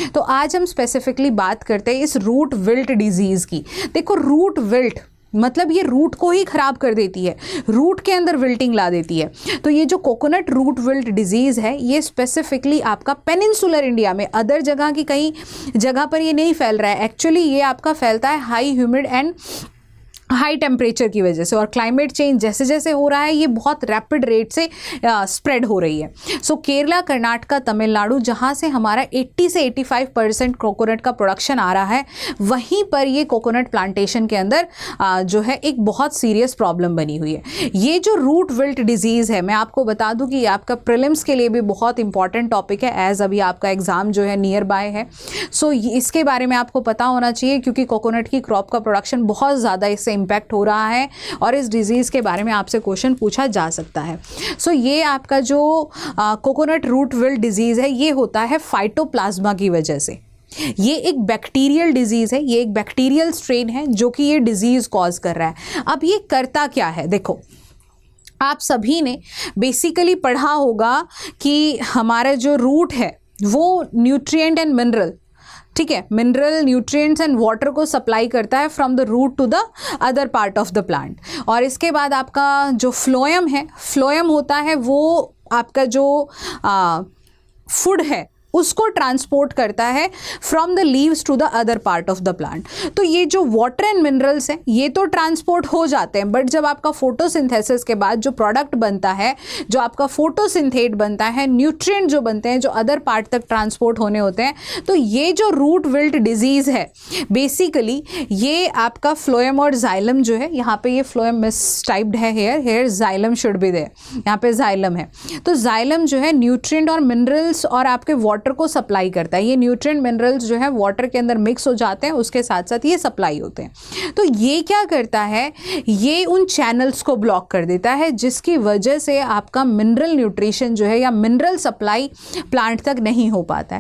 तो आज हम स्पेसिफिकली बात करते हैं इस रूट विल्ट डिजीज़ की। देखो, रूट विल्ट मतलब ये रूट को ही ख़राब कर देती है, रूट के अंदर विल्टिंग ला देती है। तो ये जो कोकोनट रूट विल्ट डिजीज़ है ये स्पेसिफिकली आपका पेनिनसुलर इंडिया में, अदर जगह की कई जगह पर ये नहीं फैल रहा है। एक्चुअली ये आपका फैलता है high humid and high temperature की वजह से, और क्लाइमेट चेंज जैसे जैसे हो रहा है ये बहुत रैपिड रेट से स्प्रेड हो रही है। सो केरला, कर्नाटका, तमिलनाडु, जहाँ से हमारा 80 से 85% कोकोनट का प्रोडक्शन आ रहा है, वहीं पर ये कोकोनट प्लांटेशन के अंदर जो है एक बहुत सीरियस प्रॉब्लम बनी हुई है। ये जो रूट विल्ट डिजीज़ है, मैं आपको बता दूं कि ये आपका प्रीलिम्स के लिए भी बहुत इंपॉर्टेंट टॉपिक है, एज अभी आपका एग्ज़ाम जो है नियर बाय है। सो इसके बारे में आपको पता होना चाहिए, क्योंकि कोकोनट की क्रॉप का प्रोडक्शन बहुत ज़्यादा इससे इम्पैक्ट हो रहा है और इस डिजीज़ के बारे में आपसे क्वेश्चन पूछा जा सकता है। सो ये आपका जो कोकोनट रूट विल्ट डिजीज़ है ये होता है फाइटोप्लाज्मा की वजह से। ये एक बैक्टीरियल डिजीज़ है, ये एक बैक्टीरियल स्ट्रेन है जो कि ये डिजीज़ कॉज कर रहा है। अब ये करता क्या है, देखो आप सभी ने बेसिकली पढ़ा होगा कि हमारा जो रूट है वो न्यूट्रिएंट एंड मिनरल, ठीक है, मिनरल, न्यूट्रिएंट्स एंड वाटर को सप्लाई करता है from the root to the other part of the plant. और इसके बाद आपका जो फ्लोएम है, फ्लोएम होता है वो आपका जो फूड है उसको ट्रांसपोर्ट करता है from the leaves to the other part of the plant. तो ये जो वाटर एंड मिनरल्स हैं ये तो ट्रांसपोर्ट हो जाते हैं, बट जब आपका फोटोसिंथेसिस के बाद जो प्रोडक्ट बनता है, जो आपका फोटोसिंथेट बनता है, न्यूट्रिएंट जो बनते हैं जो अदर पार्ट तक ट्रांसपोर्ट होने होते हैं, तो ये जो रूट विल्ट डिजीज़ है बेसिकली ये आपका फ्लोएम और जाइलम जो है, यहाँ पे ये फ्लोएम मिसटाइप्ड है, here xylem should be there, यहाँ पे जाइलम है। तो जाइलम जो है न्यूट्रिएंट और मिनरल्स और आपके वाटर को सप्लाई करता है। ये न्यूट्रिएंट मिनरल्स जो है वाटर के अंदर मिक्स हो जाते हैं, उसके साथ साथ ये सप्लाई होते हैं। तो ये क्या करता है, ये उन चैनल्स को ब्लॉक कर देता है जिसकी वजह से आपका मिनरल न्यूट्रिशन जो है या मिनरल सप्लाई प्लांट तक नहीं हो पाता है।